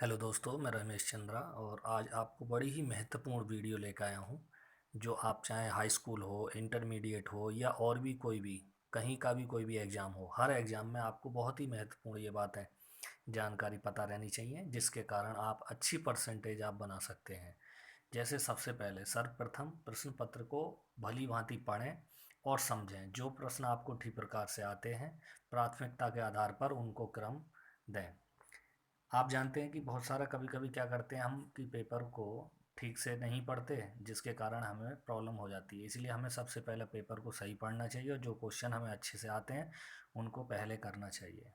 Hello दोस्तों, मैं रमेश चंद्रा और आज आपको बड़ी ही महत्वपूर्ण वीडियो लेकर आया हूँ। जो आप चाहे हाई स्कूल हो, इंटरमीडिएट हो या और भी कोई भी कहीं का भी कोई भी एग्ज़ाम हो, हर एग्ज़ाम में आपको बहुत ही महत्वपूर्ण ये बात है जानकारी पता रहनी चाहिए, जिसके कारण आप अच्छी परसेंटेज आप बना सकते हैं। जैसे सबसे पहले सर्वप्रथम प्रश्न पत्र को भली भांति पढ़ें और समझें। जो प्रश्न आपको ठीक प्रकार से आते हैं, प्राथमिकता के आधार पर उनको क्रम दें। आप जानते हैं कि बहुत सारा कभी कभी क्या करते हैं हम कि पेपर को ठीक से नहीं पढ़ते, जिसके कारण हमें प्रॉब्लम हो जाती है। इसलिए हमें सबसे पहले पेपर को सही पढ़ना चाहिए और जो क्वेश्चन हमें अच्छे से आते हैं उनको पहले करना चाहिए।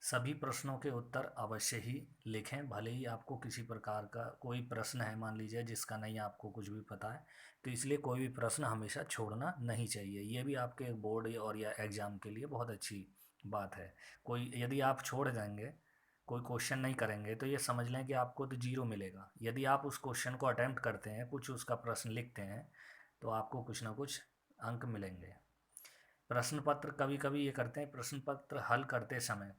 सभी प्रश्नों के उत्तर अवश्य ही लिखें। भले ही आपको किसी प्रकार का कोई प्रश्न है, मान लीजिए जिसका नहीं आपको कुछ भी पता है, तो इसलिए कोई भी प्रश्न हमेशा छोड़ना नहीं चाहिए। ये भी आपके बोर्ड और या एग्ज़ाम के लिए बहुत अच्छी बात है। कोई यदि आप छोड़ देंगे, कोई क्वेश्चन नहीं करेंगे, तो ये समझ लें कि आपको तो जीरो मिलेगा। यदि आप उस क्वेश्चन को अटेम्प्ट करते हैं, कुछ उसका प्रश्न लिखते हैं, तो आपको कुछ ना कुछ अंक मिलेंगे। प्रश्न पत्र कभी कभी ये करते हैं, प्रश्न पत्र हल करते समय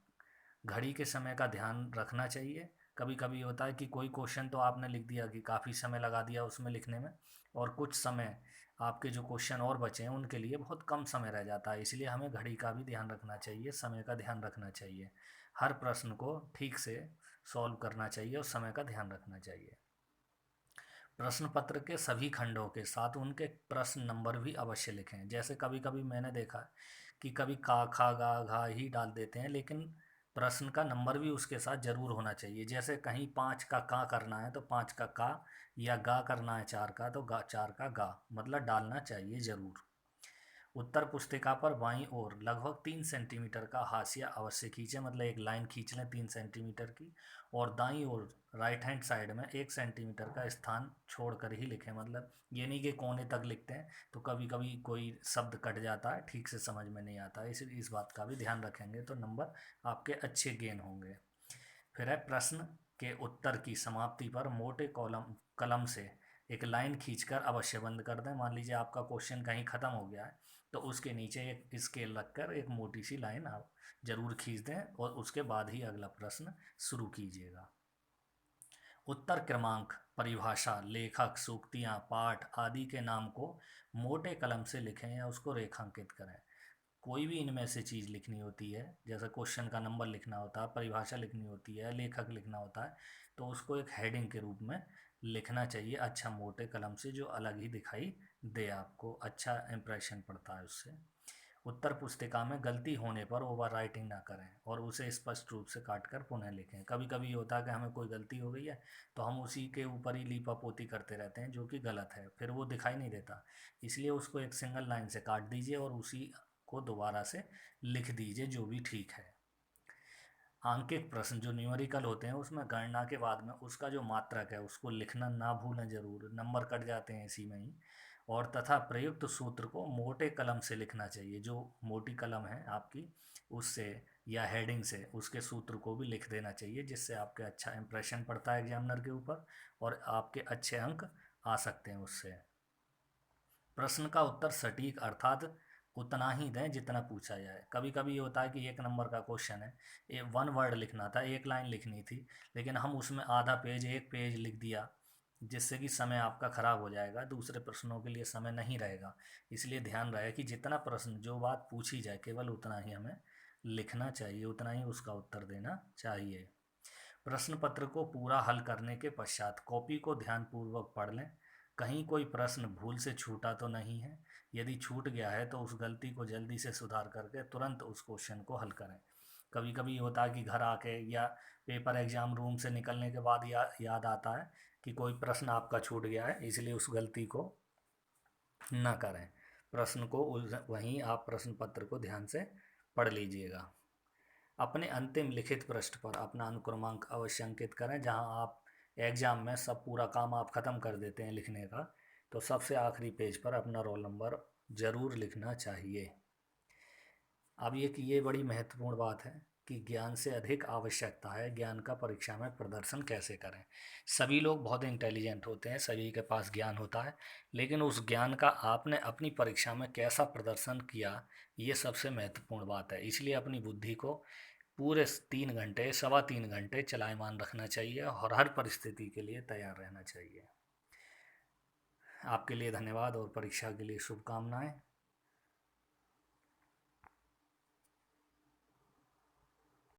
घड़ी के समय का ध्यान रखना चाहिए। कभी कभी होता है कि कोई क्वेश्चन तो आपने लिख दिया कि काफ़ी समय लगा दिया उसमें लिखने में, और कुछ समय आपके जो क्वेश्चन और बचे हैं उनके लिए बहुत कम समय रह जाता है। इसलिए हमें घड़ी का भी ध्यान रखना चाहिए, समय का ध्यान रखना चाहिए। हर प्रश्न को ठीक से सॉल्व करना चाहिए और समय का ध्यान रखना चाहिए। प्रश्न पत्र के सभी खंडों के साथ उनके प्रश्न नंबर भी अवश्य लिखें। जैसे कभी कभी मैंने देखा है कि कभी का खा गा घा ही डाल देते हैं, लेकिन प्रश्न का नंबर भी उसके साथ ज़रूर होना चाहिए। जैसे कहीं 5 का करना है तो 5 का या गा करना है 4 का तो 4 का गा, मतलब डालना चाहिए ज़रूर। उत्तर पुस्तिका पर बाईं ओर लगभग 3 सेंटीमीटर का हाशिया अवश्य खींचें, मतलब एक लाइन खींच लें 3 सेंटीमीटर की। और दाईं ओर राइट हैंड साइड में 1 सेंटीमीटर का स्थान छोड़कर ही लिखें। मतलब ये नहीं कि कोने तक लिखते हैं तो कभी कभी कोई शब्द कट जाता है, ठीक से समझ में नहीं आता है। इस बात का भी ध्यान रखेंगे तो नंबर आपके अच्छे गेन होंगे। फिर है प्रश्न के उत्तर की समाप्ति पर मोटे कॉलम कलम से एक लाइन खींचकर अवश्य बंद कर दें। मान लीजिए आपका क्वेश्चन कहीं ख़त्म हो गया है, तो उसके नीचे एक स्केल रखकर एक मोटी सी लाइन आप जरूर खींच दें और उसके बाद ही अगला प्रश्न शुरू कीजिएगा। उत्तर क्रमांक, परिभाषा, लेखक, सूक्तियाँ, पाठ आदि के नाम को मोटे कलम से लिखें या उसको रेखांकित करें। कोई भी इनमें से चीज़ लिखनी होती है, जैसे क्वेश्चन का नंबर लिखना होता है, परिभाषा लिखनी होती है, लेखक लिखना होता है, तो उसको एक हेडिंग के रूप में लिखना चाहिए, अच्छा मोटे कलम से, जो अलग ही दिखाई दे, आपको अच्छा इंप्रेशन पड़ता है उससे। उत्तर पुस्तिका में गलती होने पर ओवर राइटिंग ना करें और उसे स्पष्ट रूप से काट कर पुनः लिखें। कभी कभी होता है कि हमें कोई गलती हो गई है तो हम उसी के ऊपर ही लीपापोती करते रहते हैं, जो कि गलत है, फिर वो दिखाई नहीं देता। इसलिए उसको एक सिंगल लाइन से काट दीजिए और उसी को दोबारा से लिख दीजिए, जो भी ठीक है। आंकिक प्रश्न जो न्यूमेरिकल होते हैं उसमें गणना के बाद में उसका जो मात्रक है उसको लिखना ना भूलें ज़रूर, नंबर कट जाते हैं इसी में ही। और तथा प्रयुक्त सूत्र को मोटे कलम से लिखना चाहिए, जो मोटी कलम है आपकी उससे या हेडिंग से उसके सूत्र को भी लिख देना चाहिए, जिससे आपके अच्छा इंप्रेशन पड़ता है एग्जामिनर के ऊपर और आपके अच्छे अंक आ सकते हैं उससे। प्रश्न का उत्तर सटीक अर्थात उतना ही दें जितना पूछा जाए। कभी कभी ये होता है कि 1 नंबर का क्वेश्चन है, ये 1 वर्ड लिखना था, एक लाइन लिखनी थी, लेकिन हम उसमें आधा पेज, एक पेज लिख दिया, जिससे कि समय आपका खराब हो जाएगा, दूसरे प्रश्नों के लिए समय नहीं रहेगा। इसलिए ध्यान रहे कि जितना प्रश्न जो बात पूछी जाए केवल उतना ही हमें लिखना चाहिए, उतना ही उसका उत्तर देना चाहिए। प्रश्न पत्र को पूरा हल करने के पश्चात कॉपी को ध्यानपूर्वक पढ़ लें। कहीं कोई प्रश्न भूल से छूटा तो नहीं है। यदि छूट गया है तो उस गलती को जल्दी से सुधार करके तुरंत उस क्वेश्चन को हल करें। कभी कभी होता है कि घर आके या पेपर एग्जाम रूम से निकलने के बाद याद आता है कि कोई प्रश्न आपका छूट गया है, इसलिए उस गलती को ना करें। प्रश्न को वहीं आप प्रश्न पत्र को ध्यान से पढ़ लीजिएगा। अपने अंतिम लिखित पृष्ठ पर अपना अनुक्रमांक अवश्य अंकित करें। जहां आप एग्जाम में सब पूरा काम आप ख़त्म कर देते हैं लिखने का, तो सबसे आखिरी पेज पर अपना रोल नंबर ज़रूर लिखना चाहिए। अब ये बड़ी महत्वपूर्ण बात है कि ज्ञान से अधिक आवश्यकता है ज्ञान का परीक्षा में प्रदर्शन कैसे करें। सभी लोग बहुत इंटेलिजेंट होते हैं, सभी के पास ज्ञान होता है, लेकिन उस ज्ञान का आपने अपनी परीक्षा में कैसा प्रदर्शन किया, ये सबसे महत्वपूर्ण बात है। इसलिए अपनी बुद्धि को पूरे 3 घंटे, सवा 3 घंटे चलायमान रखना चाहिए और हर परिस्थिति के लिए तैयार रहना चाहिए। आपके लिए धन्यवाद और परीक्षा के लिए शुभकामनाएं।